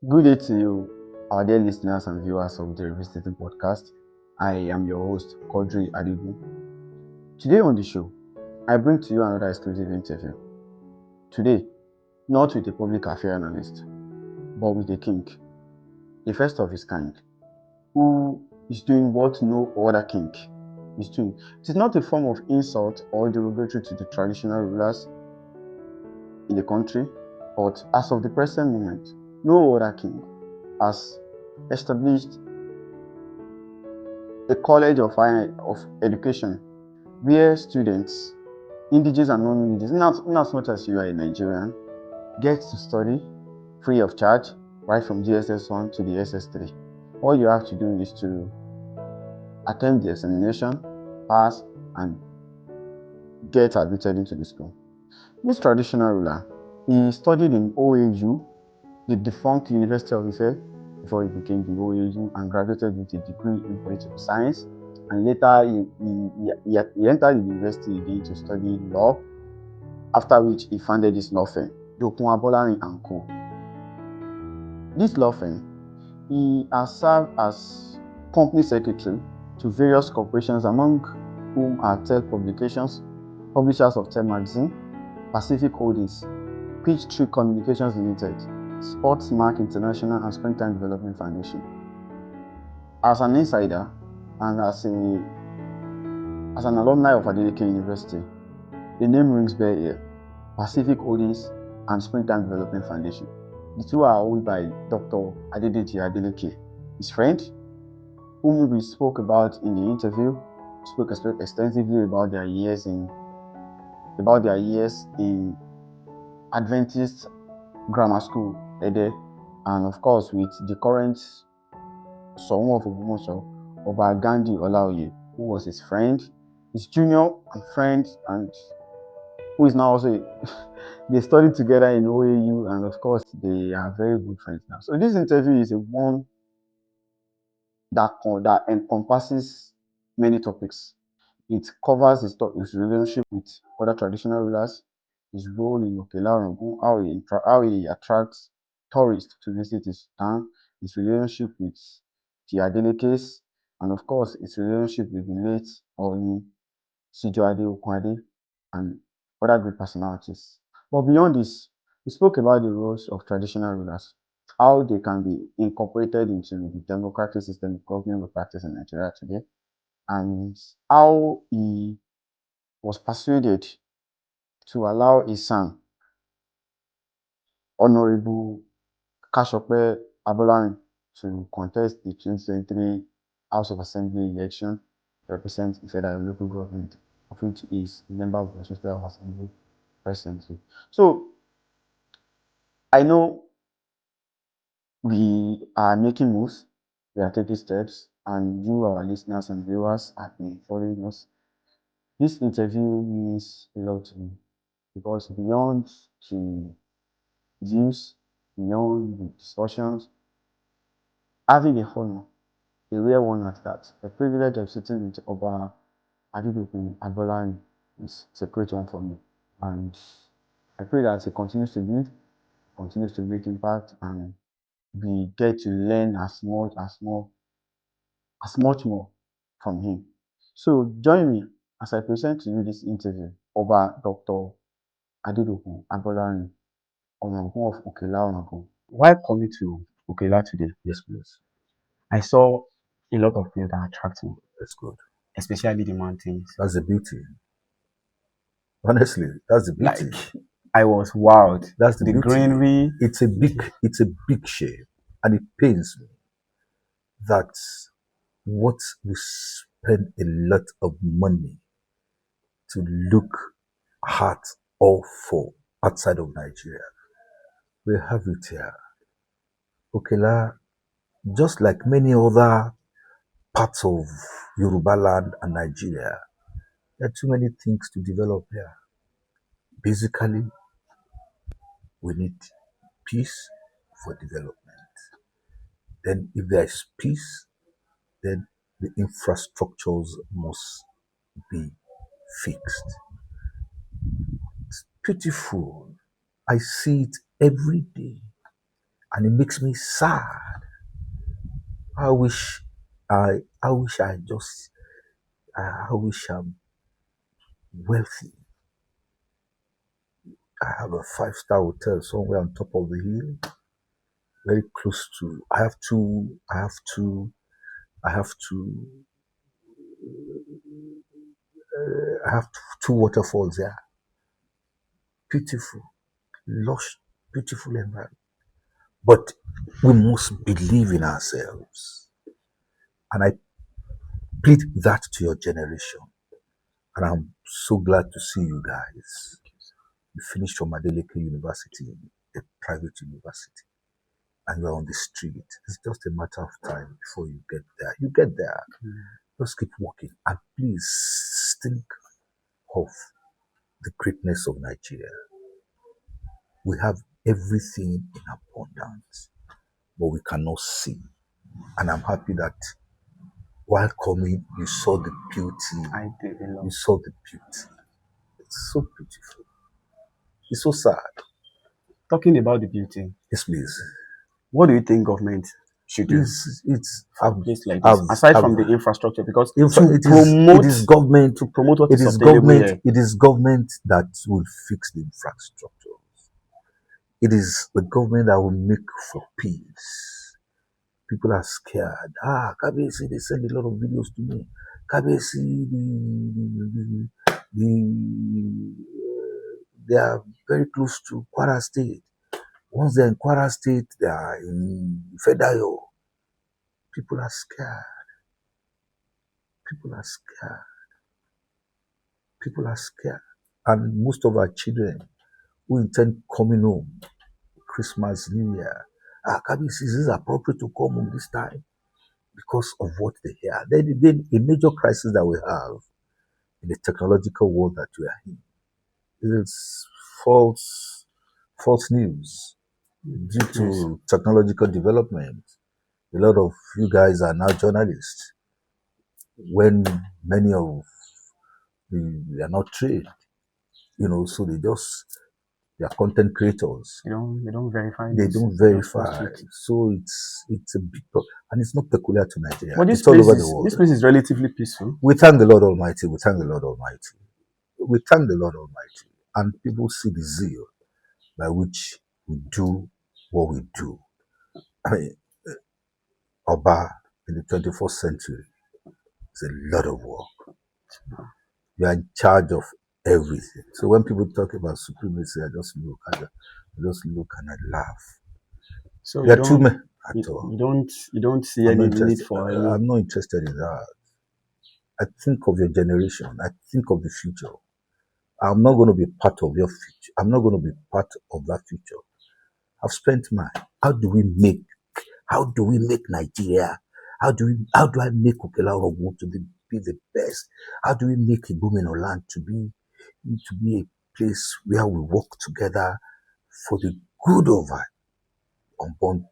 Good day to you, our dear listeners and viewers of the Revisiting Podcast. I am your host, Quadri Adegun. Today on the show, I bring to you another exclusive interview. Today, not with a public affairs analyst, but with a king, the first of his kind, who is doing what no other king is doing. It is not a form of insult or derogatory to the traditional rulers in the country, but as of the present moment, no other king has established a college of education where students, indigenous and non-indigenous, in as much as you are a Nigerian, get to study free of charge right from GSS1 to the SS3. All you have to do is to attend the examination, pass, and get admitted into the school. This traditional ruler, he studied in OAU, the defunct University of Ife, before he became the OAU, and graduated with a degree in political science. And later, he entered the university again to study law, after which he founded this law firm, Abolarin and Co. This law firm, he has served as company secretary to various corporations, among whom are TEL Publications, publishers of TEL Magazine, Pacific Holdings, Peachtree Communications Limited, Sportsmark International, and Springtime Development Foundation. As an insider and as an alumni of Adedokun University, the name rings bell here: Pacific Holdings and Springtime Development Foundation. The two are owned by Dr. Adedoku, his friend, whom we spoke about in the interview. Spoke extensively about their years in Adventist Grammar School, Ede, and of course with the current Son of Ogbomoso, Oba Gandhi Olaoye, who was his friend, his junior and friend, and who is now also they studied together in OAU, and of course they are very good friends now. So this interview is a one that encompasses many topics. It covers his relationship with other traditional rulers, his role in Oke-Ila, how he attracts tourists to visit his town, his relationship with the Adelekes, and of course his relationship with the late Oni Adedokun and other great personalities. But beyond this, we spoke about the roles of traditional rulers, how they can be incorporated into the democratic system of government we practice in Nigeria today, and how he was persuaded to allow his son, Honorable Kashope Abolarin, to contest the 2023 House of Assembly election to represent Ifedayo Local Government, of which he is a member of the Osun State House of Assembly presently. So I know we are making moves, we are taking steps, and you, our listeners and viewers, have been following us. This interview means a lot to me because beyond the views, beyond the discussions, having a honor, a rare one at that, the privilege of sitting with Oba Adedokun Abolarin is a great one for me. And I pray that he continues to lead, continues to make impact, and we get to learn as much more from him. So join me as I present to you this interview over Dr. Adedokun Abolarin, Orangun of Oke-Ila Orangun. While coming to Oke-Ila today, Yes, please. I saw a lot of things that attract me, That's good. especially the mountains. That's the beauty. Honestly, that's the beauty. Like I was wild. That's the The beauty. greenery. It's a big shame. And it pains me that what we spend a lot of money to look at or for outside of Nigeria. We have it here. Okela, just like many other parts of Yoruba land and Nigeria, there are too many things to develop here. Basically, we need peace for development. Then, if there is peace, then the infrastructures must be fixed. It's beautiful. I see it every day. And it makes me sad. I wish I wish I just I wish I'm wealthy. I have a 5-star hotel somewhere on top of the hill, very close to. I have to. I have two waterfalls there. Beautiful, lush, beautiful environment. But we must believe in ourselves. And I plead that to your generation. And I'm so glad to see you guys. You finished from Adedokun University, a private university, and you're on the street. It's just a matter of time before you get there. You get there. Just keep walking. And please think of the greatness of Nigeria. We have everything in abundance, but we cannot see. And I'm happy that while coming, you saw the beauty. I did a lot. You saw the beauty. It's so beautiful. It's so sad. Talking about the beauty, Yes, please. what do you think government should do It's for a place like this, aside from the infrastructure? Because it is government to promote what it is is sustainable government here. it is government that will fix the infrastructure. It is the government that will make for peace. People are scared. Kabesi, they send a lot of videos to me. Kabesi, they are very close to Quadri State. Once they're in Quadri State, they are in Ifedayo. People are scared. People are scared. People are scared. And most of our children who intend coming home, Christmas, New Year, Kabisi, is it appropriate to come home this time? Because of what they hear. Then a major crisis that we have in the technological world that we are in is false news due to technological development. A lot of you guys are now journalists when many of they are not trained, so they are content creators. They don't verify. They don't verify. So it's a big problem. And it's not peculiar to Nigeria. But it's all over the world. This place is relatively peaceful. We thank the Lord Almighty. We thank the Lord Almighty. We thank the Lord Almighty. And people see the zeal by which we do what we do. I mean, Oba in the 21st century is a lot of work. You are in charge of everything. So when people talk about supremacy, I just look and I laugh. So there are too many at all. You don't see any need for any. I'm not interested in that. I think of your generation. I think of the future. I'm not going to be part of your future. I'm not going to be part of that future. I've spent mine. How do we make Nigeria? How do I make Oke-Ila to be the best? How do we make Ibomina land to be a place where we work together for the good of our unborn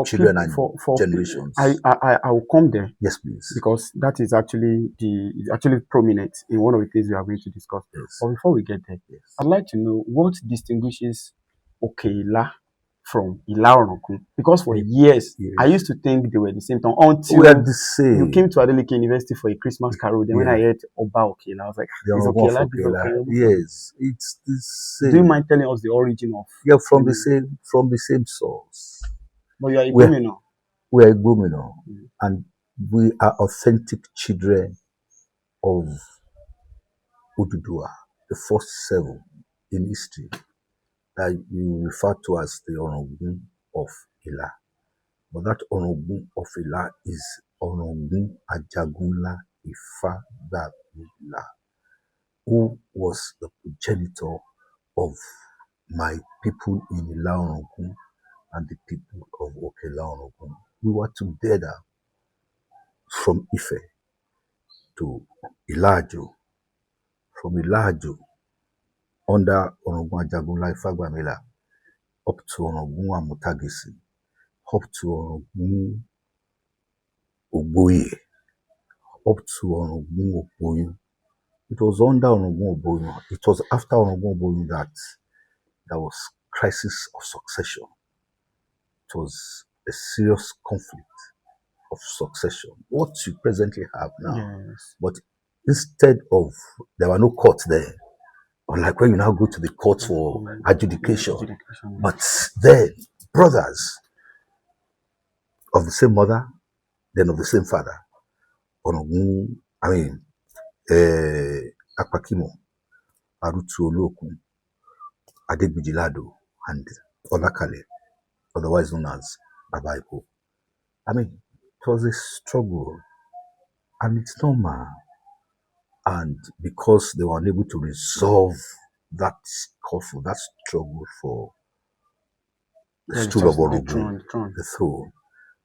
children and generations? I will come there. Yes, please. Because that is actually prominent in one of the things we are going to discuss. Yes. But before we get there, I'd like to know what distinguishes Oke-Ila from Ila Orangun. Because for years, I used to think they were the same thing until we are the same. You came to Adedokun University for a Christmas carol. Then when I heard Oba Oke-Ila, I was like, is Oke-Ila different? Yes, it's the same. Do you mind telling us the origin of? Yeah, from the same source. But you are Ibomina. We are Ibomina, and we are authentic children of Oduduwa, the first 7 in history that you refer to as the Orangun of Ila. But that Orangun of Ila is Orangun Adegun Ifedayo, who was the progenitor of my people in Ila Orangun and the people of Oke-Ila Orangun. We were together from Ife to Ilajo, from Ilajo under Orangun Adegun Ifedayo up to Orangun Amutagisi, up to Orangun Ogboye, up to Orangun Oboyun. It was under Orangun Oboyun. It was after Orangun Oboyun that there was crisis of succession. it was a serious conflict of succession, what you presently have now. Yes. But instead of, there were no courts there, unlike when you now go to the court for adjudication. But then, brothers of the same mother, then of the same father, Orangun, Akpakimo, Arutu Olokun, Adegbijilado, and Olakale, otherwise known as Abaiko. It was a struggle, and it's normal. And because they were unable to resolve that scuffle, that struggle for the stool of Orangun, the throne,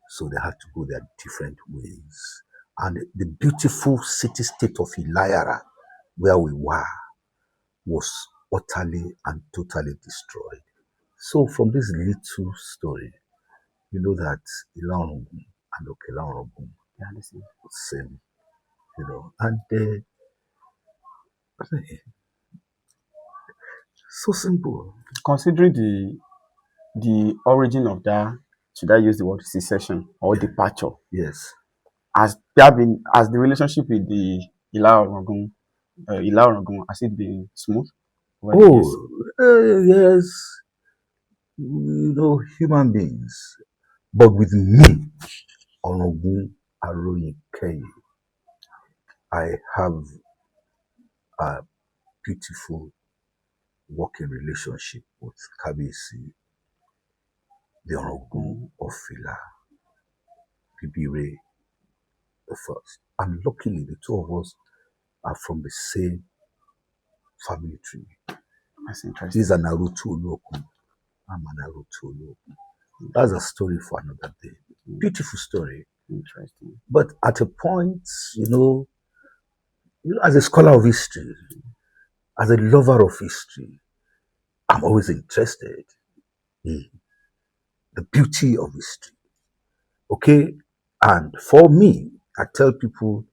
so they had to go their different ways. And the beautiful city-state of Ilayara, where we were, was utterly and totally destroyed. So from this little story, you know that Ila Orangun and Oke-Ila Orangun are the same, and so simple. Considering the origin of that, should I use the word secession or departure? Yes. Has the relationship with the Ila Orangun, has it been smooth? Yes. Human beings. But with me, Orangun Aroyinkeyi, I have a beautiful working relationship with Kabisi, the Orangun of Ila, Bibire, the first. And luckily, the two of us are from the same family tree. That's interesting. He's an Arutu Olokun. I'm an Arutu Olokun. That's a story for another day. Beautiful story. Interesting. But at a point, as a scholar of history, as a lover of history, I'm always interested in the beauty of history. Okay? And for me, I tell people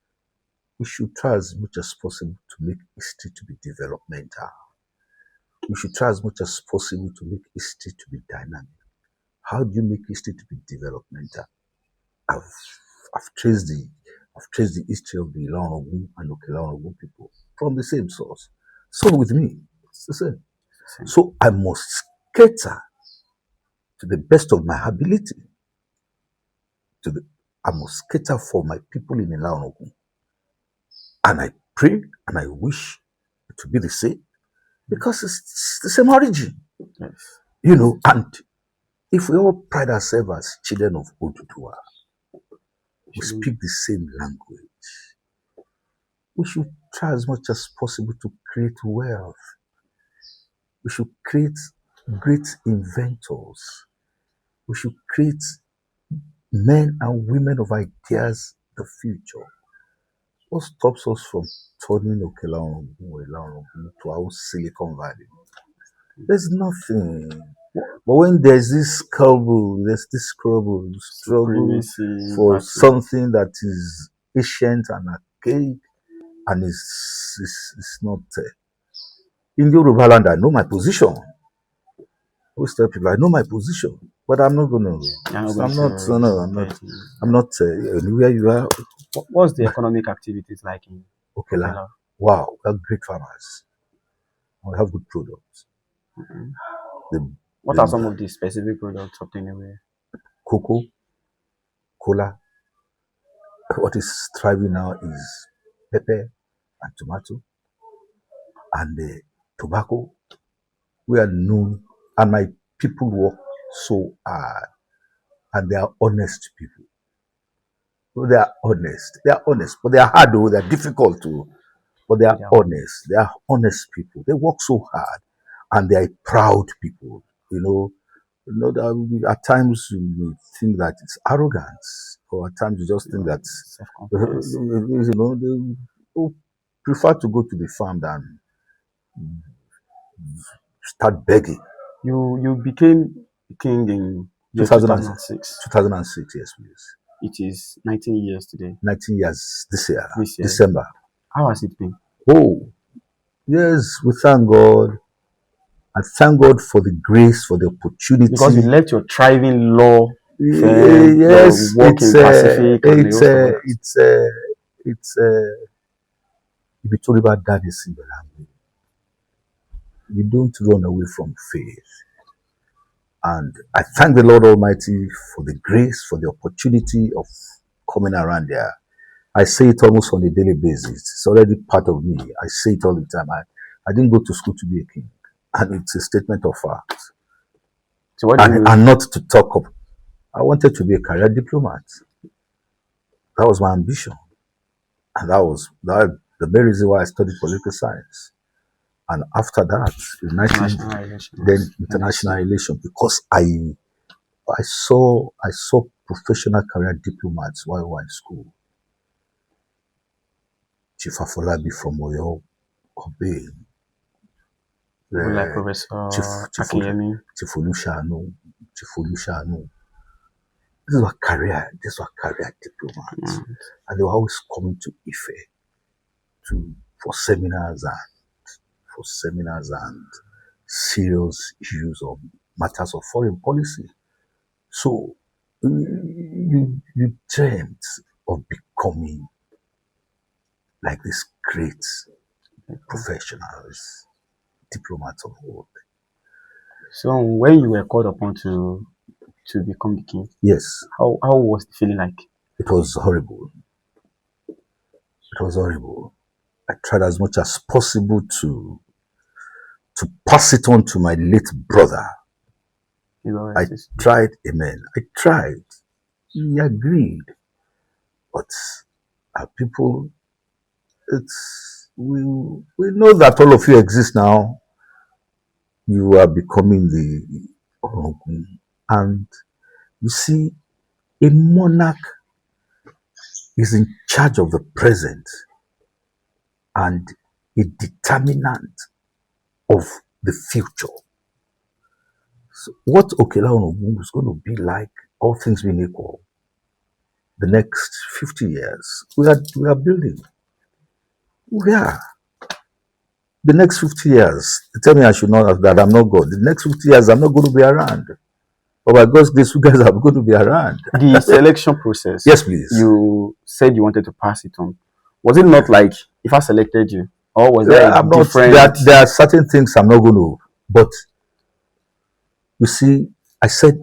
we should try as much as possible to make history to be developmental. We should try as much as possible to make history to be dynamic. How do you make history to be developmental? I've traced the history of the Ila Orangun and Oke-Ila Orangun people from the same source. So with me, it's the same. So I must cater to the best of my ability. I must cater for my people in Ila Orangun. And I pray and I wish it to be the same because it's the same origin. Yes. And if we all pride ourselves as children of Oduduwa, we speak the same language, we should try as much as possible to create wealth. We should create great inventors. We should create men and women of ideas in the future. What stops us from turning Oke-Ila Orangun to our Silicon Valley? There's nothing. But when there's this struggle for something that is ancient and archaic, and it's not. In Yoruba land, I know my position. I always tell people I know my position, but I'm not gonna. I'm not anywhere you are. What's the economic activities like in Oke-Ila? Wow, we have great farmers. We have good products. What are some of the specific products obtained away? Cocoa, cola. What is thriving now is pepper and tomato and tobacco. We are known, and my people work so hard, and they are honest people. So they are honest, but they are hard though, they are difficult too, but they are honest. They are honest people. They work so hard, and they are proud people. That at times you may think that it's arrogance, or at times you just think that they prefer to go to the farm than start begging. You became king in 2006. 2006, yes, please. It is 19 years today. 19 years this year. December. How has it been? Oh, yes, we thank God. I thank God for the grace, for the opportunity. Because you left your thriving law firm, Yes, your work in Pacific, and the rest of it. if you talk about that is in the language, you don't run away from faith. And I thank the Lord Almighty for the grace, for the opportunity of coming around there. I say it almost on a daily basis. It's already part of me. I say it all the time. I didn't go to school to be a king. And it's a statement of fact. So what do you and not to talk of, I wanted to be a career diplomat. That was my ambition. And that was the main reason why I studied political science. And after that, international relations, because I saw professional career diplomats while we were in school. Chief Afolabi from Oyo, Kobe, like Professor Chief Olushanu. These were career diplomats. And they were always coming to Ife for seminars and serious issues of matters of foreign policy. So you dreamt of becoming like these great professionals, diplomats of the world. So when you were called upon to become the king, yes, how was the feeling like? It was horrible. It was horrible. I tried as much as possible to pass it on to my late brother. I tried, amen. I tried. He agreed. But our people, we know that all of you exist now. You are becoming the Orangun. And you see, a monarch is in charge of the present and a determinant of the future. So what Oke-Ila Orangun is going to be like, all things being equal, the next 50 years, we are building. We are. The next 50 years, tell me I should not that I'm not God. The next 50 years, I'm not going to be around. But by God's grace, you guys are going to be around. The selection process. Yes, please. You said you wanted to pass it on. Was it not like if I selected you, or was there different? There are certain things I'm not going to. But you see, I said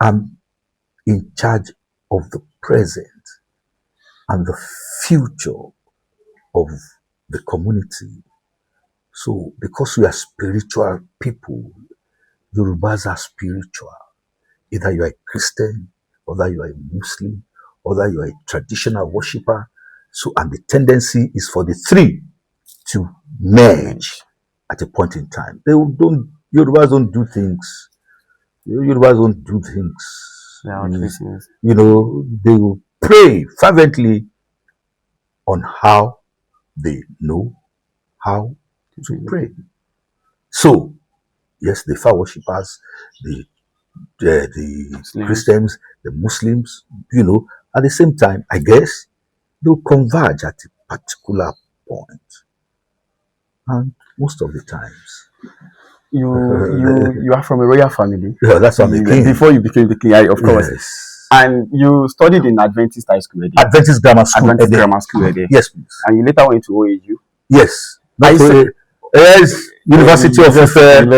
I'm in charge of the present and the future of the community. So, because we are spiritual people, Yorubas are spiritual. Either you are a Christian, or you are a Muslim, or you are a traditional worshipper. So, and the tendency is for the three to merge at a point in time. Yorubas don't do things. Yorubas don't do things. You know, they will pray fervently on how they know how to pray. So, yes, the far worshippers, the Christians, the Muslims, you know, at the same time, I guess, they'll converge at a particular point. And most of the times. You are from a royal family. Yeah, that's what I'm the king. Before you became the king, of course. Yes. And you studied in Adventist High School. Adventist Grammar School. Grammar School. Yes, please. And you later went to OAU. Yes. Yes, University of Ife. Then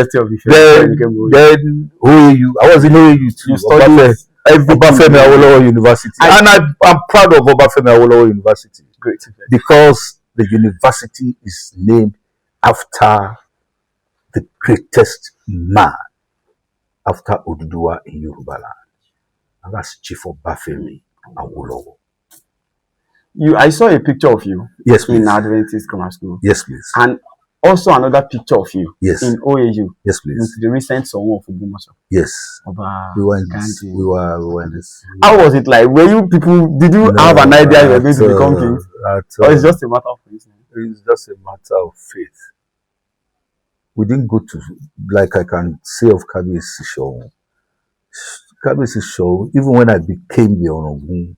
OAU. I was in OAU too. You studied Obafemi Awolowo University. And I'm proud of Obafemi Awolowo University. Great. Because the university is named after the greatest man, after Oduduwa in Yoruba land. And that's Chief Obafemi Awolowo. I saw a picture of you. Yes, please. In Adventist Grammar School. Yes, please. And also another picture of you. Yes. In OAU. Yes, please. With the recent song of Oduduwa. Yes. We were in this. How was it like? Did you have an idea you were going to become king? Or it's just a matter of faith? It's just a matter of faith. We didn't go to, like I can say of Kabiyesi show. Kabiyesi show, even when I became the Orangun,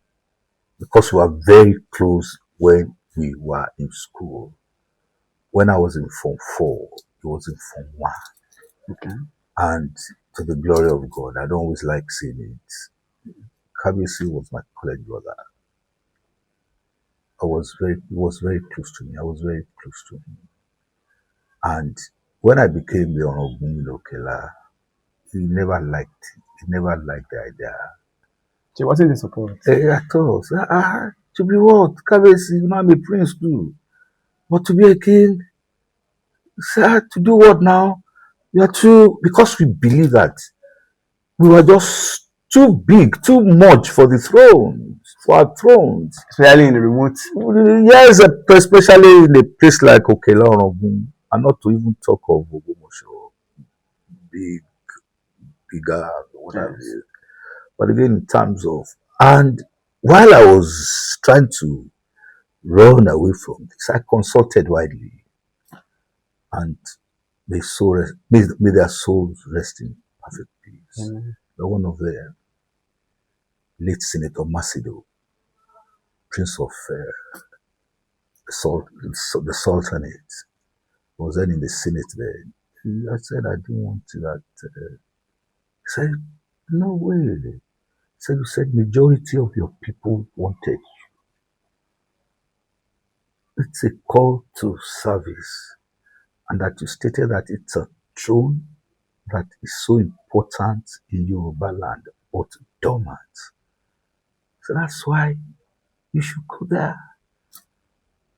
because we were very close when we were in school. When I was in Form 4, he was in Form 1. Okay. And to the glory of God, I don't always like saying it. Kabiyesi was my college brother. He was very close to me. I was very close to him. And when I became the Orangun of Oke-Ila, he never liked the idea. So what is the support? I thought, to be what? Kabiyesi, you know, I'm a prince too. But to be a king, to do what now? You are too, because we believe that we were just too big, too much for the throne, for our thrones. Especially in the remote. Yes, especially in a place like Oke-Ila, Orangun, and not to even talk of Ogomosho, big, bigger, whatever it Yes. is. But again, in terms of, and while I was trying to run away from this, I consulted widely, and may their souls rest in perfect peace. Amen. The one of them, late Senator Macedo, Prince of the Sultanate, was then in the Senate there. I said, I didn't want to that. He said, no way. He said, you said majority of your people wanted. It's a call to service. And that you stated that it's a throne that is so important in Yoruba land, but dormant. So that's why you should go there.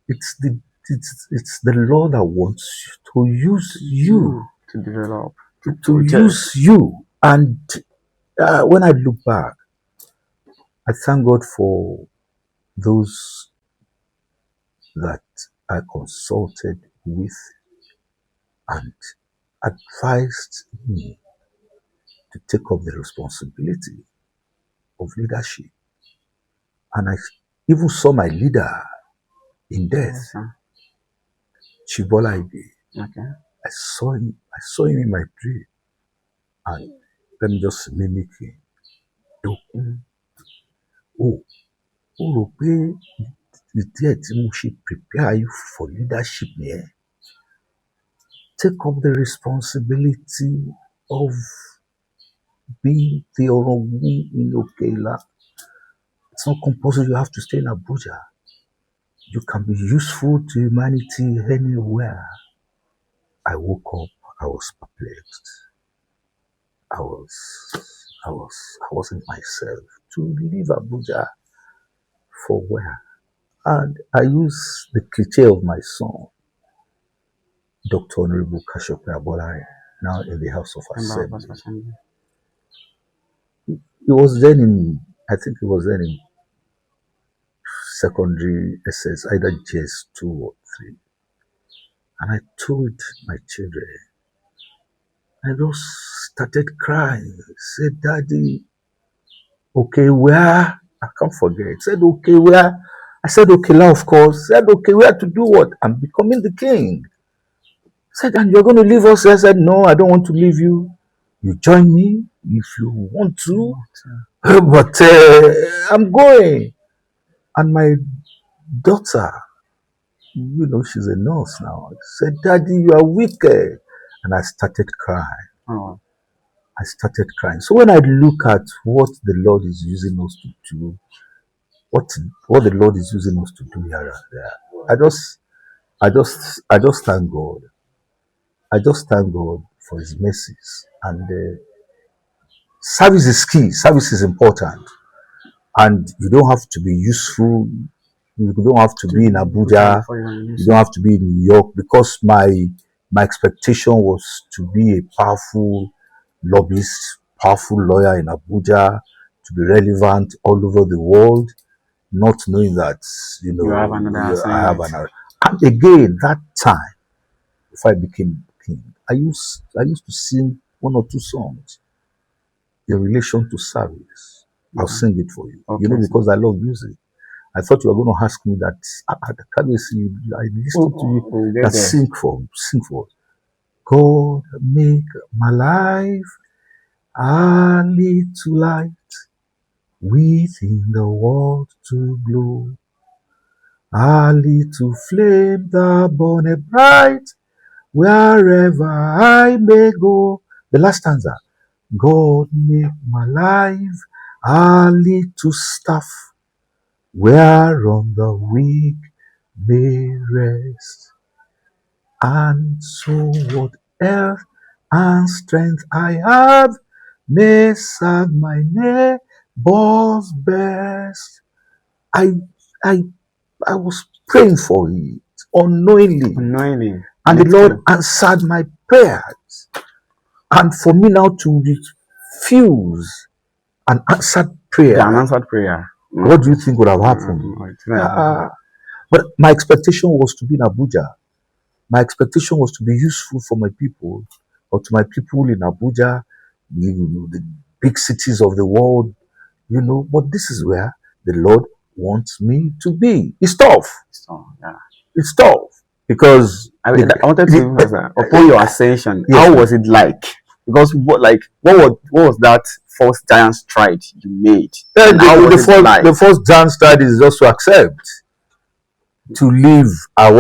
It's the law that wants to use you, To develop. to use you. And when I look back, I thank God for those that I consulted with and advised me to take up the responsibility of leadership. And I even saw my leader in death, Chibola Ibe. Okay. I saw him in my dream. And let me just mimic him. Oh, rò pé ìdí ẹ̀ tí mo ṣe prepare you for leadership nìyẹn. Take up the responsibility of being the Orangun in Oke-Ila. It's not compulsory you have to stay in Abuja. You can be useful to humanity anywhere. I woke up, I was perplexed. I wasn't myself. To leave Abuja for where? And I use the cliche of my son, Dr. Honorable Kashope Abolarin, now in the House of Assembly. He was then in, I think he was then in secondary SS, either GS2 or 3. And I told my children, I just started crying. Said, Daddy, okay, where? I can't forget. Said, okay, where? I said, okay, now of course. Said, okay, where to do what? I'm becoming the king. Said, and you're going to leave us? I said, no, I don't want to leave you. You join me if you want to. But I'm going. And my daughter, you know, she's a nurse now, said, Daddy, you are wicked. And I started crying. Oh. I started crying. So when I look at what the Lord is using us to do, what the Lord is using us to do here and there, I just thank God. I just thank God for His mercies. And service is key. Service is important, and you don't have to be useful. You don't have to be in Abuja. You don't have to be in New York, because my expectation was to be a powerful lobbyist, powerful lawyer in Abuja, to be relevant all over the world, not knowing that, you know, I have another. And again, that time, before I became king, I used to sing one or two songs in relation to service. I'll sing it for you. Okay, you know, because I love music. I thought you were going to ask me that. I listened to you. That sing for. God, make my life a little light within the world to glow. A little flame that burn bright wherever I may go. The last stanza. God make my life a little staff, whereon the weak may rest. And so what else and strength I have may serve my neighbor's best. I I I was praying for it unknowingly. And the Lord answered my prayers. And for me now to refuse an answered prayer, what do you think would have happened? But my expectation was to be in Abuja. My expectation was to be useful for my people, or to my people in Abuja, the big cities of the world, But this is where the Lord wants me to be. It's tough. It's tough because I wanted to ask that, upon your ascension, how was it like? Because what was that first giant stride you made? The first giant stride is just to accept. To live, I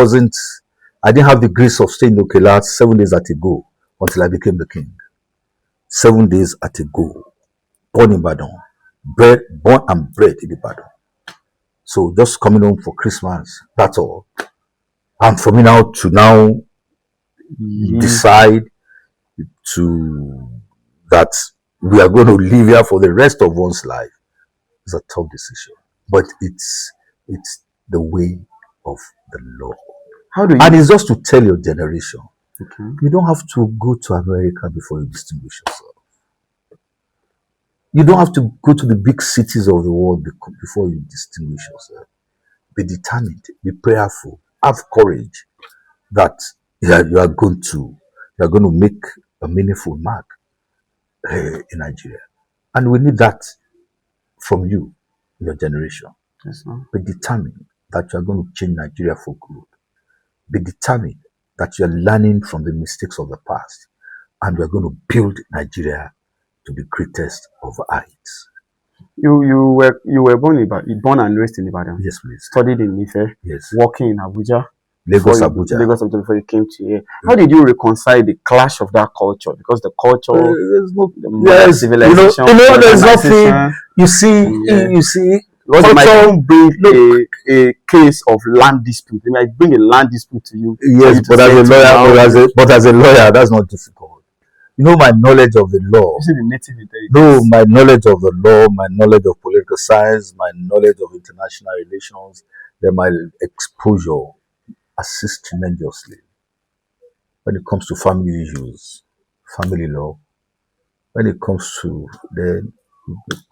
didn't have the grace of staying in Oke-Ila 7 days at a go until I became the king. 7 days at a go. Born in Ibadan. Born and bred in Ibadan. So just coming home for Christmas, that's all. And for me now to decide that we are going to live here for the rest of one's life is a tough decision. But it's the way of the Lord. And it's just to tell your generation, you don't have to go to America before you distinguish yourself. You don't have to go to the big cities of the world before you distinguish yourself. Be determined, be prayerful, have courage that you are going to make a meaningful mark in Nigeria. And we need that from you, your generation. Yes, be determined that you are going to change Nigeria for good. Be determined that you are learning from the mistakes of the past, and we are going to build Nigeria to the greatest of heights. You were born and raised in Ibadan. Yes, please. Studied in Ife. Yes. Working in Abuja. Lagos, Abuja. Before you came to here. How did you reconcile the clash of that culture? Because the culture, civilization, there's nothing. You see. Because it might bring a case of land dispute. They might bring a land dispute to you. Yes, but as a lawyer, that's not difficult. My knowledge of the law. You see the native intelligence. No, my knowledge of the law, my knowledge of political science, my knowledge of international relations, then my exposure assists tremendously when it comes to family issues, family law, when it comes to the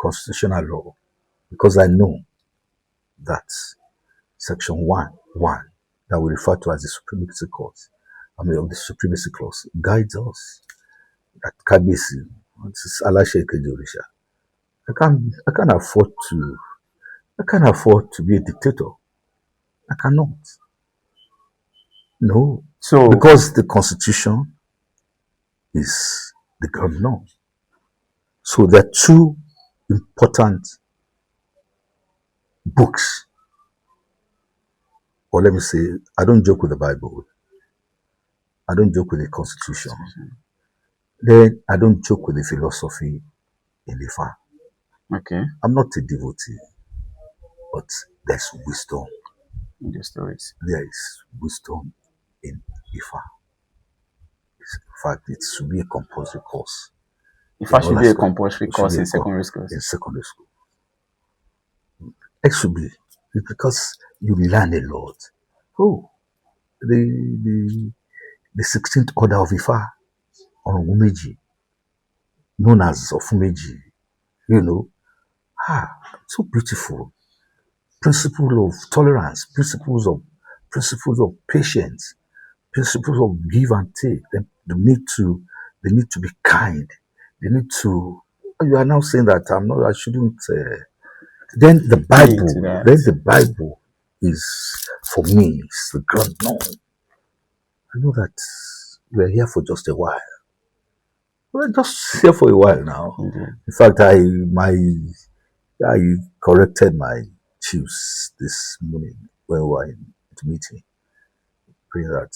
constitutional law, because I know that Section 1 that we refer to as the Supremacy Clause, of the Supremacy Clause, guides us. That Kabisi, I can't afford to be a dictator. I cannot. No. So because the Constitution is the governor. So there are two important books. Or let me say, I don't joke with the Bible. I don't joke with the Constitution. Then I don't joke with the philosophy in Ifa. Okay. I'm not a devotee, but there's wisdom in the stories. There is wisdom in Ifa. In fact, it should be a compulsory course. Ifa should be a compulsory course in secondary schools. In secondary school. It should be. It's because you learn a lot. Oh, the 16th order of Ifa, Orangun, known as Ofumeji, so beautiful. Principle of tolerance, principles of patience, principles of give and take. They need to be kind. They need to. You are now saying that I shouldn't. Then the Bible is for me. It's the ground. No, I know that we are here for just a while. We're just here for a while now. Mm-hmm. In fact, I corrected my chiefs this morning when we were in the meeting. Praying that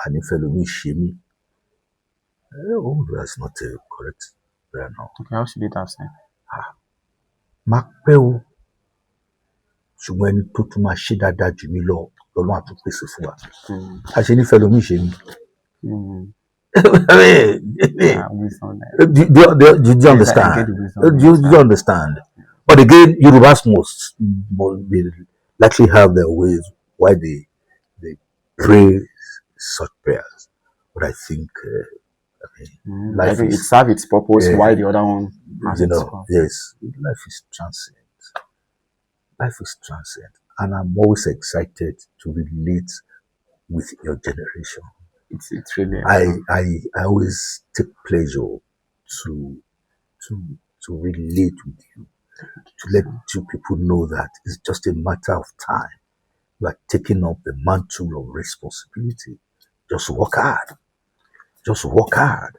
and Ifedayo Shemi. Oh, that's not correct. No. Okay, how should it have said? Máa o, ṣùgbọ́n ẹni tó tún máa ṣe dáadáa jù mí lọ lọ́lọ́run á tún pèsè fún wa. Àṣẹ ní Ifedayo Shemi. Do you understand? Do you understand? But again, Yorubas must likely have their ways why they pray such prayers. But I think I think it serves its purpose. Why the other one has yes, life is transient. Life is transient, and I'm always excited to relate with your generation. It's really. I always take pleasure to relate with you, to let you people know that it's just a matter of time. You are taking up the mantle of responsibility. Just work hard. Just work hard.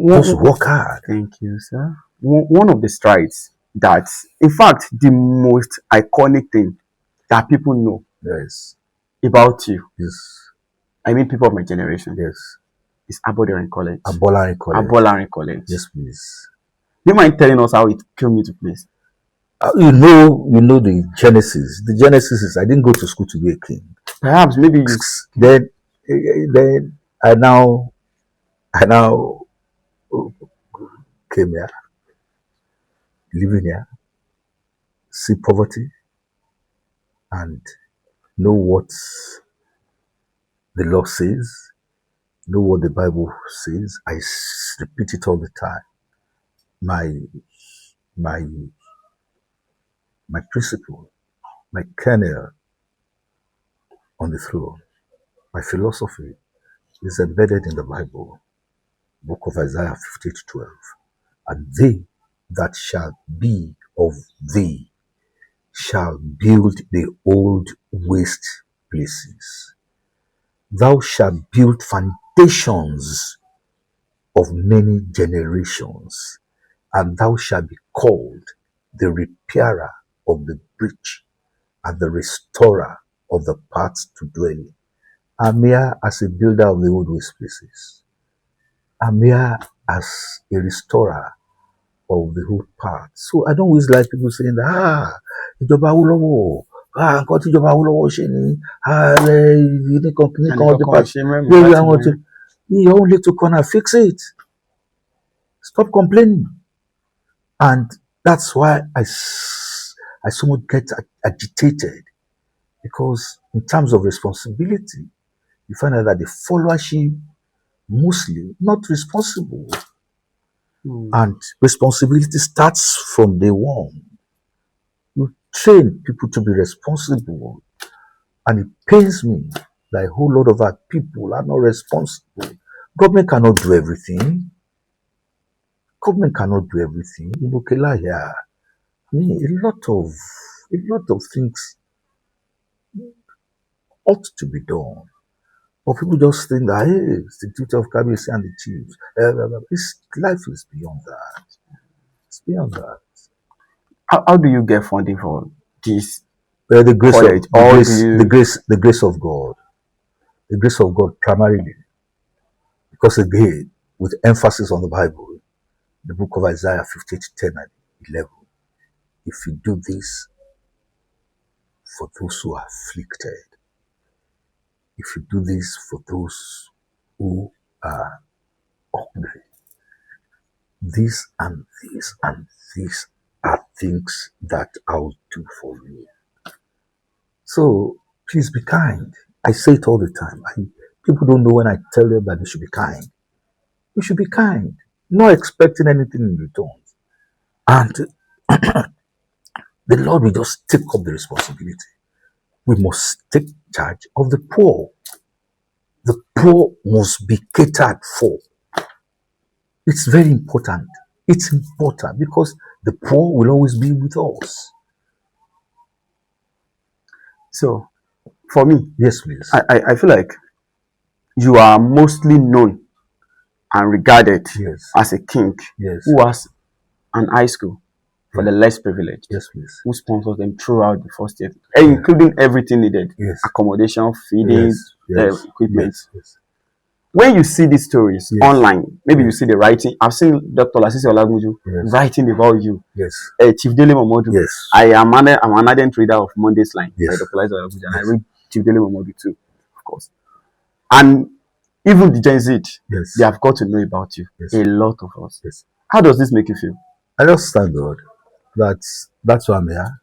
Just work hard. Thank you, sir. One of the strides that, in fact, the most iconic thing that people know about you, I mean people of my generation, is Abolarin College. Abolarin College. Abolarin College. Yes, please. Do you mind telling us how it came into place? You know the genesis. The genesis is I didn't go to school to be a king. Perhaps maybe you. Then I now came here, living here, see poverty, and know what the law says, know what the Bible says. I repeat it all the time. My principle, my kernel on the throne, my philosophy is embedded in the Bible, book of Isaiah 58:12. And they that shall be of thee shall build the old waste places. Thou shalt build foundations of many generations, and thou shalt be called the repairer of the breach and the restorer of the paths to dwell in. I'm here as a builder of the old waste places. I'm here as a restorer of the whole path. So I don't always like people saying that, ìjọba Awólọ́wọ̀, nǹkan tí ìjọba Awólọ́wọ̀ ṣe ni, you only to corner fix it. Stop complaining. And that's why I somewhat get agitated, because in terms of responsibility, you find out that the followership mostly not responsible. And responsibility starts from day one. You train people to be responsible, and it pains me that a whole lot of our people are not responsible. Government cannot do everything. Government cannot do everything. In Oke-Ila here, I mean, a lot of things ought to be done. But people just think that, hey, it's the duty of Kabiyesi and the chiefs. Life is beyond that. It's beyond that. How do you get funding for this? The grace of God. The grace of God primarily. Because again, with emphasis on the Bible, the book of Isaiah 58:10 and 11. If you do this for those who are afflicted, if you do this for those who are hungry, this and this and this are things that I'll do for you. So please be kind. I say it all the time. People don't know when I tell them that they should be kind. You should be kind, not expecting anything in return. And the Lord will just take up the responsibility. We must take charge of the poor. The poor must be catered for. It's very important. It's important because the poor will always be with us. So, for me, yes, please. I feel like you are mostly known and regarded as a king who has an high school for the less privileged. Yes, please. Who sponsors them throughout the first year, including everything needed, Yes. accommodation, feeding, Yes. equipment. Yes. When you see these stories online, maybe you see the writing. I've seen Dr. Lasisi Olagunju writing about you. Yes. Chief Dele Momodu. Yes. I'm an ardent reader of Monday's Line by Yes. Dr. Lasisi Olagunju, and I read Chief Dele Momodu too, of course. And even the Gen Z, they have got to know about you. A lot of us. Yes. How does this make you feel? I just thank God. That's why I'm here.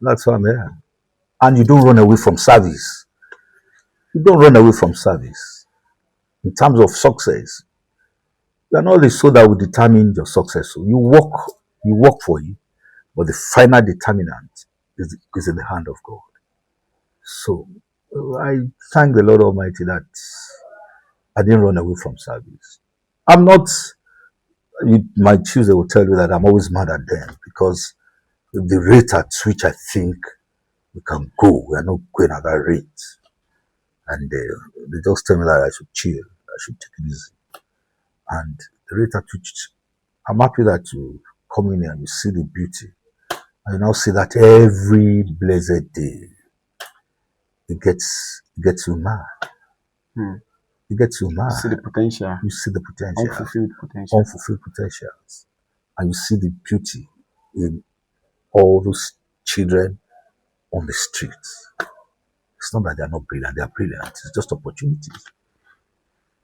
That's why I'm here. And you don't run away from service. You don't run away from service. In terms of success, you are not the soul that will determine your success. So you work for it, but the final determinant is in the hand of God. So I thank the Lord Almighty that I didn't run away from service. I'm not, my Tuesday will tell you that I'm always mad at them because the rate at which I think we can go, we are not going at that rate. And they just tell me that I should chill, I should take it easy. And the rate at which I'm happy that you come in here and you see the beauty. And you now see that every blessed day it gets you mad. It gets you mad. You see the potential. You see the potential. Unfulfilled potential. Unfulfilled potentials. And you see the beauty in all those children on the streets. It's not that they are not brilliant, they are brilliant. It's just opportunities.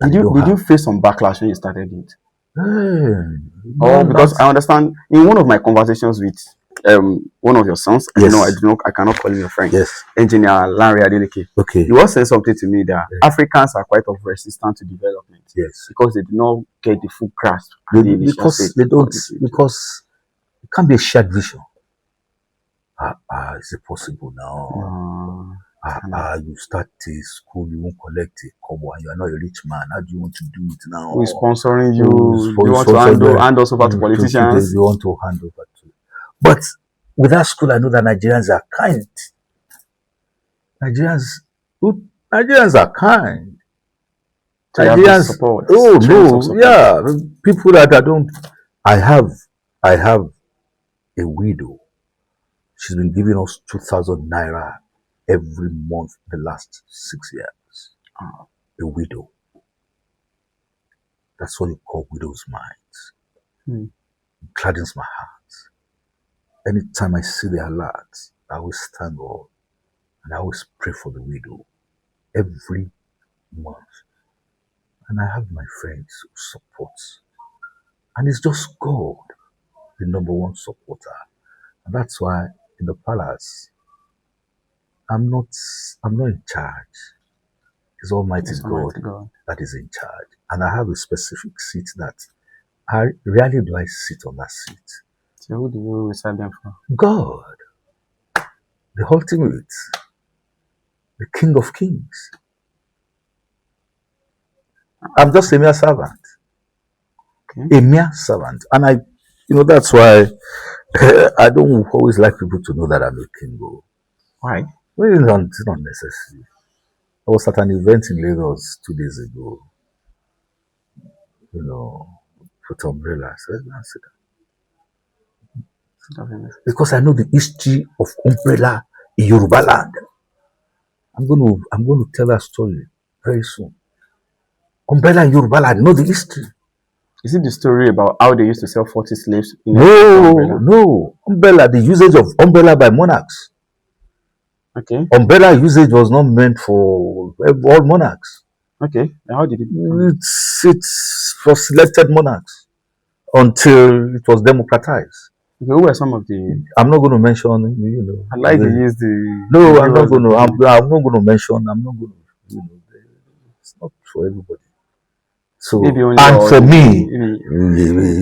Did you face some backlash when you started it? No, because I understand in one of my conversations with one of your sons, I cannot call him your friend. Yes. Engineer Lanre Adeleke. Okay. He was saying something to me that Africans are quite resistant to development. Yes. Because they do not get the full grasp. Because it can't be a shared vision. Is it possible now? You start a school, you won't collect a kobo, and you are not a rich man. How do you want to do it now? Who is sponsoring you? You want to hand us over to politicians? You want to hand over to. But with that school, I know that Nigerians are kind. Nigerians are kind. Nigerians support. Oh no, yeah. People that I don't. I have a widow. She's been giving us 2,000 naira every month the last 6 years. A widow. That's what you call widow's minds. It gladdens my heart. Anytime I see the alert, I always thank God and I always pray for the widow every month. And I have my friends who support. And it's just God, the number one supporter. And that's why in the palace, I'm not in charge. It's Almighty God that is in charge. And I have a specific seat that rarely do I sit on that seat. So who do you recite them for? God. The ultimate. The King of Kings. I'm just a mere servant. Okay. A mere servant. And that's why I don't always like people to know that I'm a king. Why? Well, it's not necessary. I was at an event in Lagos 2 days ago. Put umbrella. I said, because I know the history of umbrella in Yoruba land. I'm going to tell that story very soon. Umbrella in Yoruba land, know the history. Is it the story about how they used to sell 40 slaves? No. Umbrella, the usage of umbrella by monarchs. Okay. Umbrella usage was not meant for all monarchs. Okay. How did it? It's for selected monarchs until it was democratized. Okay, who were some of the? I'm not going to mention. I'd like to use the. No, I'm not going to. I'm not going to mention. I'm not going to. It's not for everybody. So and for me,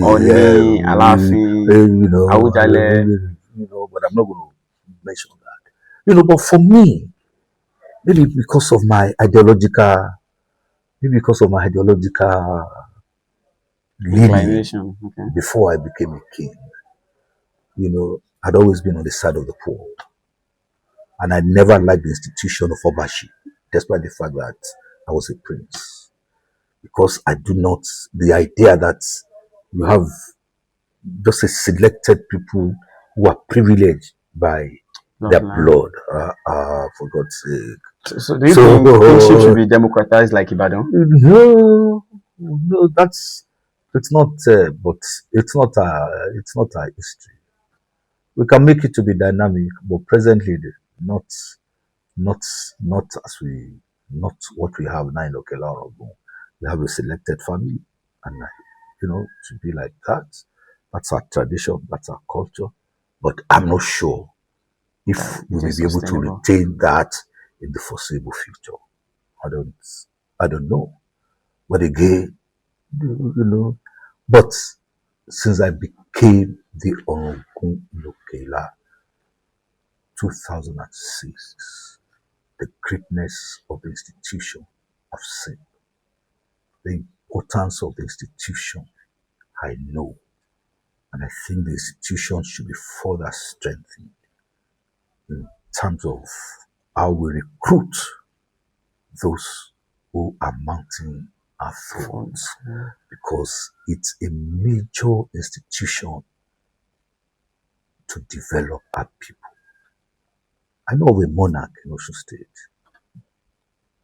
Omoniyi, Alafin, Awujale, but I'm not going to mention that. But for me, maybe because of my ideological leaning, before I became a king, I'd always been on the side of the poor. And I never liked the institution of Obashi, despite the fact that I was a prince. Because I do not, the idea that you have just a selected people who are privileged by their blood. For God's sake. So do you think kingship should be democratized like Ibadan? No, it's not. But it's not our history. We can make it to be dynamic, but presently not not not as we not what we have now in Oke-Ila Orangun. We have a selected family, and it should be like that. That's our tradition, that's our culture. But I'm not sure if we will be able to retain that in the foreseeable future. I don't know. But again, but since I became the Orangun of Oke-Ila 2006, the greatness of the institution I've seen, the importance of the institution I know, and I think the institution should be further strengthened in terms of how we recruit those who are mounting our thrones, because it's a major institution to develop our people. I know of a monarch in Osun State,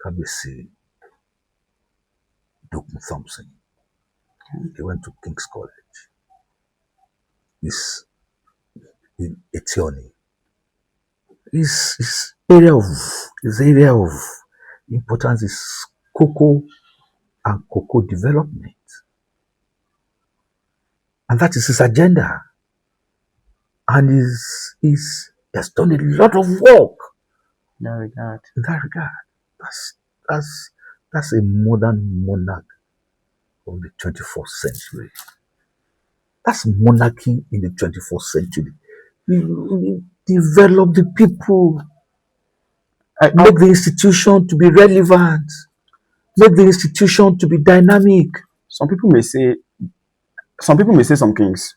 Kabisi Thompson. He went to King's College. He's in Etioni. His area of importance is cocoa and cocoa development. And that is his agenda. And he has done a lot of work in that regard. In that regard. That's a modern monarch of the 24th century. That's monarchy in the 24th century. Develop the people. Make the institution to be relevant. Make the institution to be dynamic. Some people may say some kings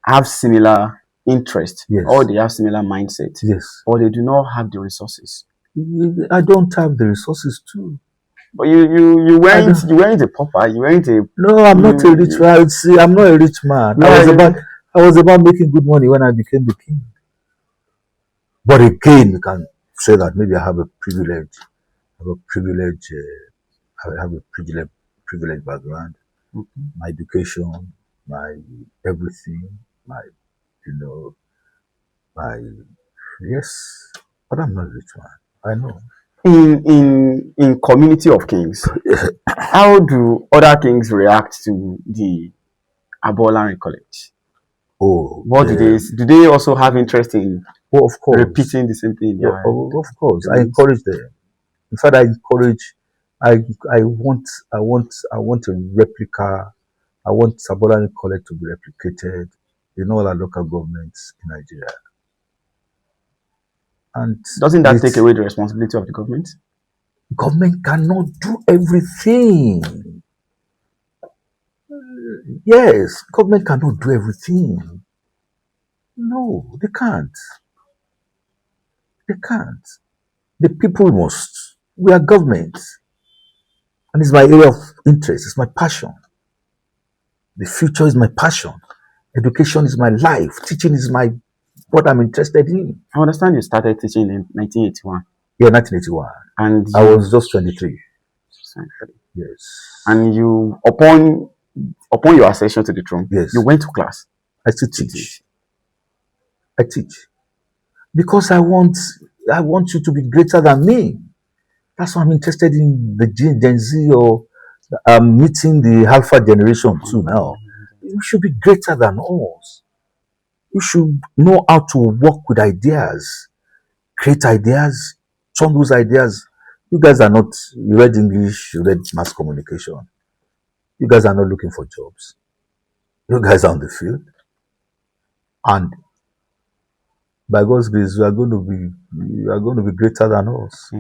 have similar interest, or they have similar mindset, or they do not have the resources. I don't have the resources too. But you weren't a pauper. You weren't a. No, I'm not a rich man. See, I'm not a rich man. No, I was about making good money when I became the king. But again, you can say that maybe I have a privilege. I have a privileged background. My education, my everything, yes. But I'm not a rich man. I know. In community of kings, how do other kings react to the Abolarin College? What do they also have interest in? Of course, repeating the same thing. Of course, I encourage them. In fact, I want a replica. I want Abolarin College to be replicated in all our local governments in Nigeria. And doesn't that take away the responsibility of the government? Government cannot do everything. Yes, government cannot do everything. No, they can't. They can't. The people must. We are government. And it's my area of interest. It's my passion. The future is my passion. Education is my life. Teaching is what I'm interested in. I understand you started teaching in 1981. Yeah, 1981. And I was just 23. Yes. And you, upon your accession to the throne, you went to class. I still teach. I teach. Because I want you to be greater than me. That's why I'm interested in the Gen Z, or I'm meeting the Alpha generation too now. You should be greater than us. You should know how to work with ideas, create ideas, turn those ideas. You guys are not, you read English, you read mass communication. You guys are not looking for jobs. You guys are on the field. And by God's grace, you are going to be greater than us.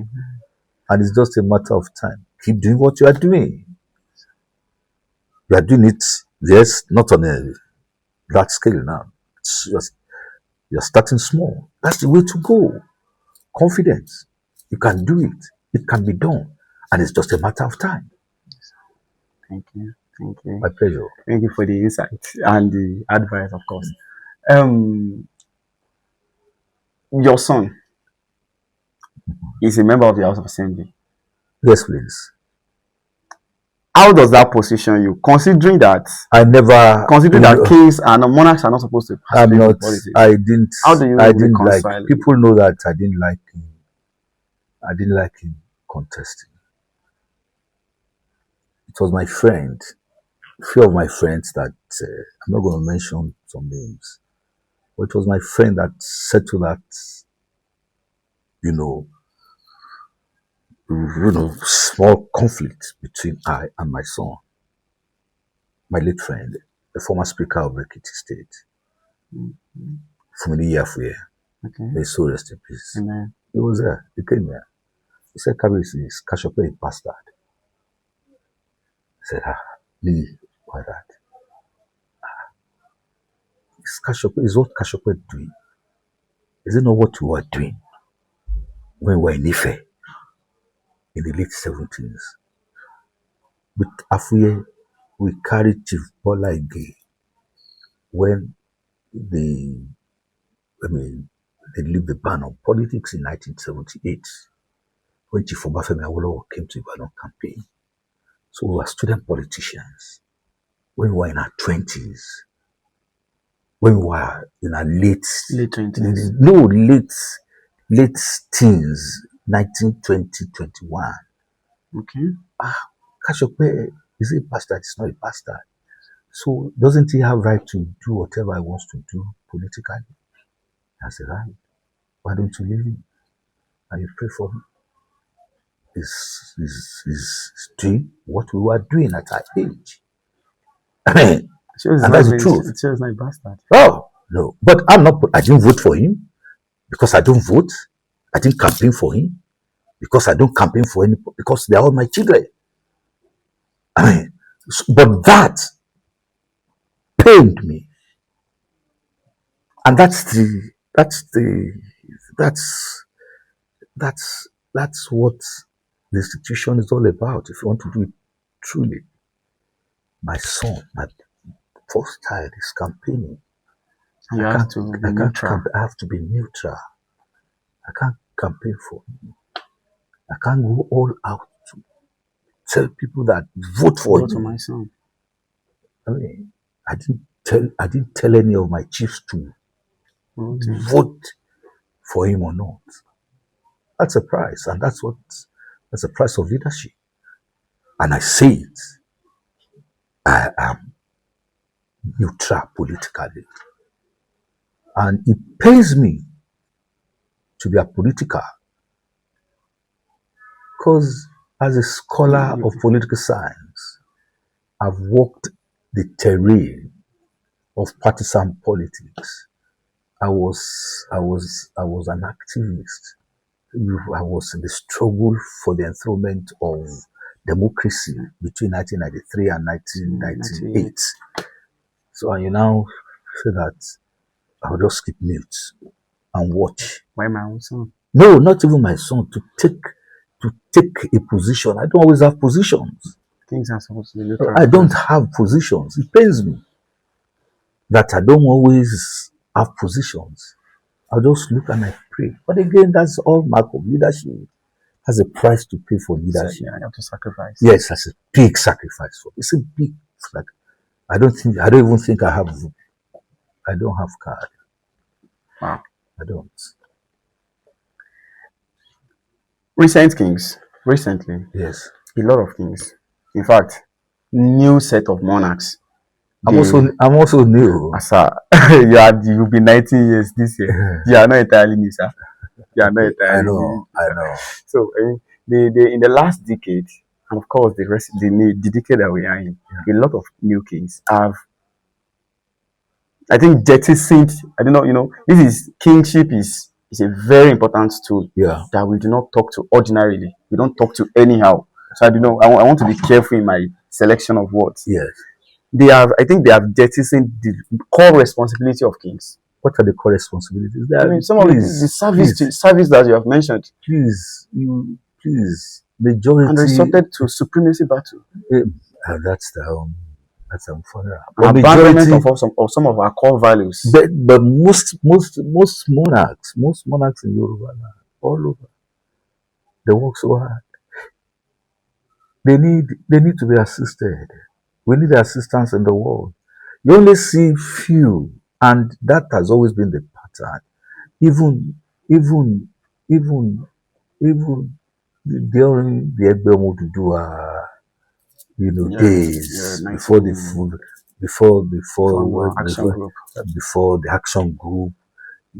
And it's just a matter of time. Keep doing what you are doing. You are doing it, yes, not on a large scale now. You're starting small. That's the way to go. Confidence. You can do it. It can be done. And it's just a matter of time. Thank you. Thank you. My pleasure. Thank you for the insight and the advice, of course. Your son is a member of the House of Assembly. Yes, please. How does that position you, considering that kings and monarchs are not supposed to participate in politics? How do you reconcile like, people know that I didn't like him. I didn't like him contesting. It was my friend, a few of my friends that I'm not going to mention some names, but it was my friend that settled that, small conflict between I and my son, my late friend, the former Speaker of Ekiti State, Omoniyi. Okay. May so rest in peace. Amen. He was there. He came here. He said, Kabisi is Kashope a bastard. I said, Lee, why that? Is what Kashope doing? Is it not what we were doing when we were in Ife in the late 70s? With Afuye, we carried Chief Bola Ige when they leave the ban on politics in 1978, when Chief Obafemi Awolowo came to Ibadan campaign. So we were student politicians when we were in our 20s, when we were in our late 20s. No, late teens, 19, 20, 21. Okay. Kashope is a bastard, it's not a bastard. So doesn't he have right to do whatever he wants to do politically? I said, right. Why don't you leave him? And you pray for him. He's doing what we were doing at our age. And that's the truth. It shows not a bastard. Oh, no. But I didn't vote for him because I don't vote. I didn't campaign for him because I don't campaign for any, because they are all my children. But that pained me. And that's what the institution is all about. If you want to do it truly, my son, my first child is campaigning. I have to be neutral. I can't campaign for him. I can't go all out to tell people that vote for him. To my son. I didn't tell any of my chiefs to vote for him or not. That's a price, and that's the price of leadership. And I say it. I am neutral politically. And it pains me to be a political, because as a scholar of political science, I've walked the terrain of partisan politics. I was an activist. I was in the struggle for the enthronement of democracy between 1993 and 1998. So you now say that I'll just keep mute and watch. Why my own son? No, not even my son. To take a position. I don't always have positions. Things are supposed to be neutral. I don't have positions. It pains me that I don't always have positions. I'll just look and I pray. But again, that's all mark of leadership. Has a price to pay for leadership. So, yeah, you have to sacrifice. Yes, that's a big sacrifice. It's a big. Like, I don't even think I don't have card. Wow. I don't. Recently, yes, a lot of kings. In fact, new set of monarchs. I'm also new. Sir, you'll be 19 years this year. You are not entirely new, sir. You are not entirely new. I know. So, they in the last decade, and of course the decade that we are in, a lot of new kings have, I think, jettisoned. I don't know. Kingship is a very important tool. Yeah. That we do not talk to ordinarily. We don't talk to anyhow. So I want to be careful in my selection of words. Yes. I think they have jettisoned the core responsibility of kings. What are the core responsibilities? Some of the service that you have mentioned. Please, majority. And resorted to supremacy battle. That's the funny. An But abandonment majority, of some of our core values. but most monarchs in Yoruba land, all over, they work so hard. They need to be assisted. We need assistance in the world. You only see few, and that has always been the pattern. Even even even even during the Egbe Oduduwa, Yeah, yeah, days before the 19 food, from action group. before the action group,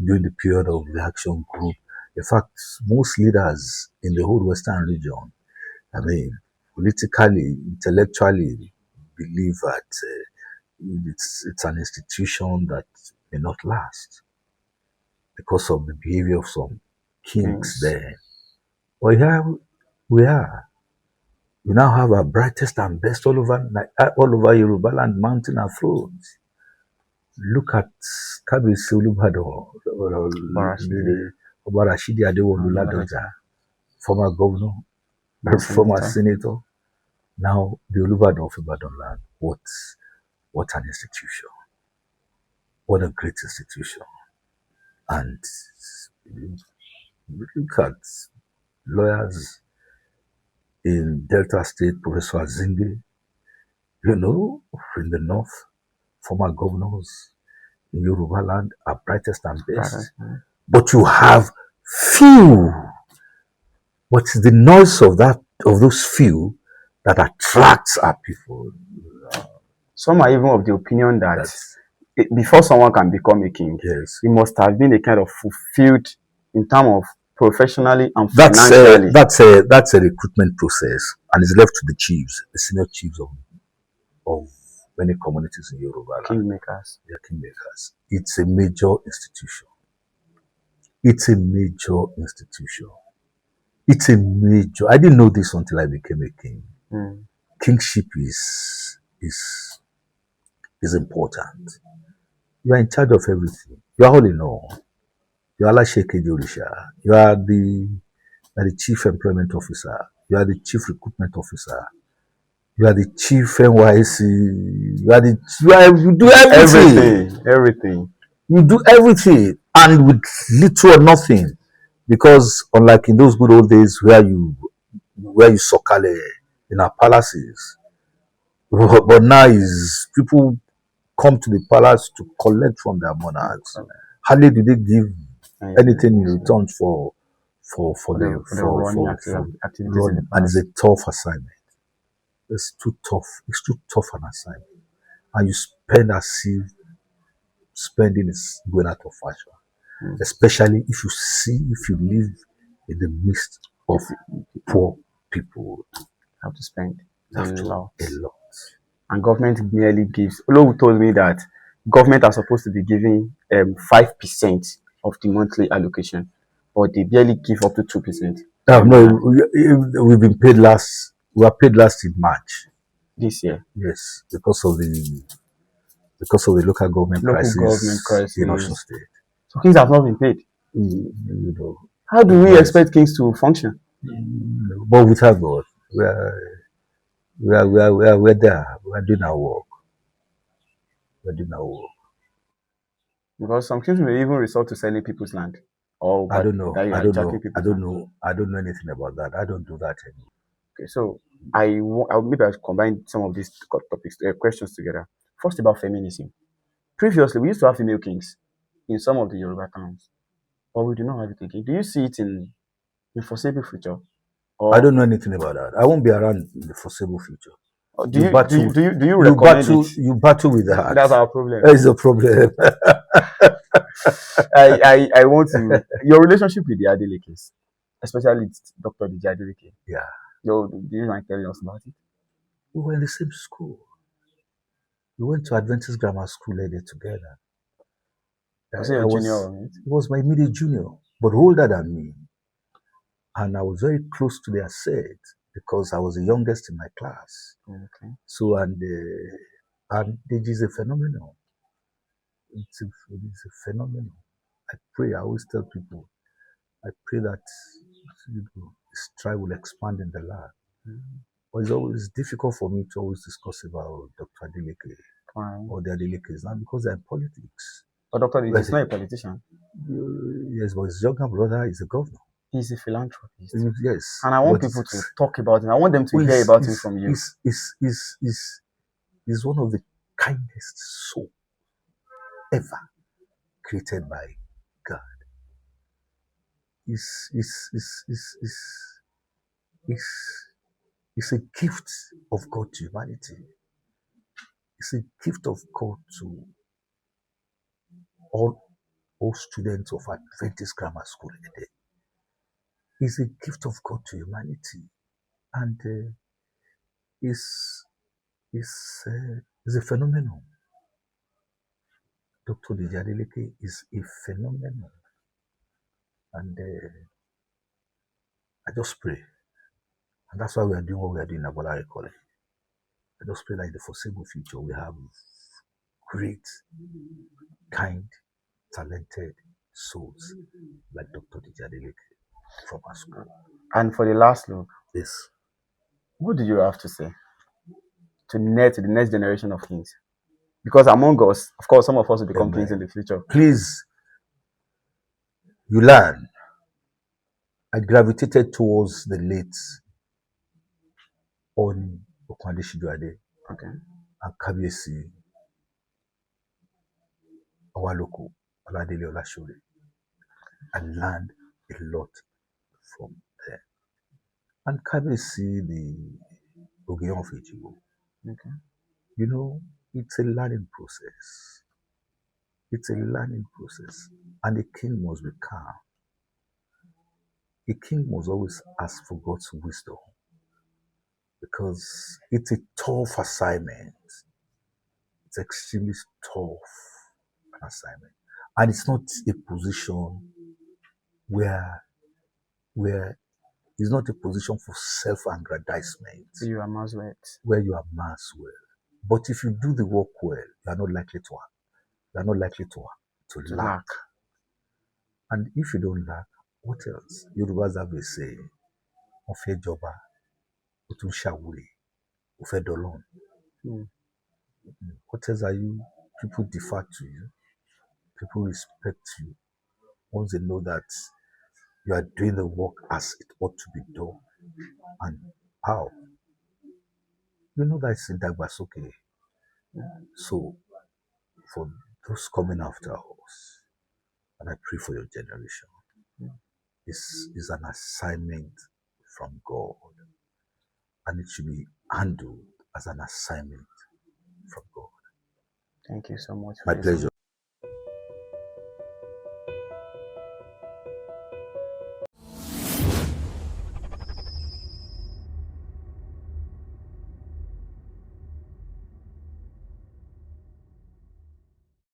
during the period of the action group. In fact, most leaders in the whole Western region, I mean, politically, intellectually, believe that it's an institution that may not last because of the behavior of some kings Things. there. But here we are. We now have our brightest and best all over Yoruba land, mountain and thrones. Look at Kabisi Olubadan, Barashidi, Obarashidi Adewolu Adelaja, Ladoja, former governor, and former senator. senator. Now the Olubadan of Ibadan land. What an institution! What a great institution! And look at lawyers in Delta State, Professor Azinge, in the north, former governors in Yoruba land are brightest and best. But you have few. But it's the noise of those few that attracts our people. Some are even of the opinion that That's before someone can become a king, yes. he must have been a kind of fulfilled in terms of professionally and That's financially. that's a recruitment process, and it's left to the chiefs, the senior chiefs of many communities in Yoruba land. Kingmakers. They're kingmakers. It's a major institution. It's a major institution. It's a major. I didn't know this until I became a king. Kingship is important. You are in charge of everything. You are all in all. You are Alasheke Orisha. You are the chief employment officer. You are the chief recruitment officer. You are the chief NYC. You do everything. Everything. You do everything, and with little or nothing. Because unlike in those good old days where you sokale in our palaces, but now is people come to the palace to collect from their monarchs. Hardly do they give anything in return for the running activities in the and it's past. a tough assignment. It's too tough. It's too tough an assignment, and you spend as if spending is going out of fashion. Especially if you live in the midst of poor people. Have to spend You a have to lot. a lot. And government merely gives. Olowu told me that government are supposed to be giving 5% of the monthly allocation, but they barely give up to 2%. No, we've been paid last. We were paid last in March. This year. Yes, because of the local government crisis in Osun State. So kings have not been paid. You know, How do we expect kings to function? but without God, we're there. We're doing our work. We're doing our work. Because some kings may even resort to selling people's land. Or I don't know. I don't know. I don't know. I don't know anything about that. I don't do that anymore. Okay, so maybe I'll combine some of these topics, questions together. First, about feminism. Previously, we used to have female kings in some of the Yoruba towns, but we do not have it again. Do you see it in foreseeable future? Or I don't know anything about that. I won't be around in the foreseeable future. Do you recommend it? You battle with that. That's our problem. That is a problem. I want to your relationship with the Adelekes, especially Dr. DJ Adeleke. Yeah. Do you mind telling us about it? We were in the same school. We went to Adventist Grammar School earlier together. Was he a junior? He was my immediate junior, but older than me. And I was very close to their set because I was the youngest in my class. Okay. So, and Deji is a phenomenon. It's a phenomenon. I pray, I always tell people, I pray that his tribe will expand in the land. But it's always difficult for me to always discuss about Dr. Adeleke Fine. or the Adelekes now because they're in politics. But Dr. Adeleke is not a politician. Yes, but his younger brother is a governor. He's a philanthropist. Yes. And I want people to talk about it. I want them to hear about it from you. He's one of the kindest souls ever created by God. It's a gift of God to humanity. It's a gift of God to all students of Adventist Grammar School. It's a gift of God to humanity, and it's a phenomenon. Dr. Adeleke is a phenomenon, and I just pray, and that's why we are doing what we are doing in Abolarin College. I just pray that in the foreseeable future we have great, kind, talented souls like Dr. Adeleke from our school. And for the last look, yes, what do you have to say to the next generation of kings? Because among us, of course, some of us will become kings in the future. Please, you learn. I gravitated towards the late on Okwadishidwade. Okay. And Kabiyesi Awaloko Oladele Olashore. I learned a lot from there. And Kabiyesi the Orangun of Ila. Okay. You know, it's a learning process. It's a learning process. And a king must be calm. A king must always ask for God's wisdom. Because it's a tough assignment. It's extremely tough assignment. And it's not a position where it's not a position for self-aggrandizement. You are mass well. Where you are mass well. But if you do the work well, you are not likely to lack. And if you don't lack, what else? Yorubas have a saying, Ofe Joba, Otun Shawule, Ofe Dolon. What else are you? People defer to you. People respect you. Once they know that you are doing the work as it ought to be done. And how? You know that it's in Dagbasoke. So, for those coming after us, and I pray for your generation, this is an assignment from God. And it should be handled as an assignment from God. Thank you so much. My pleasure.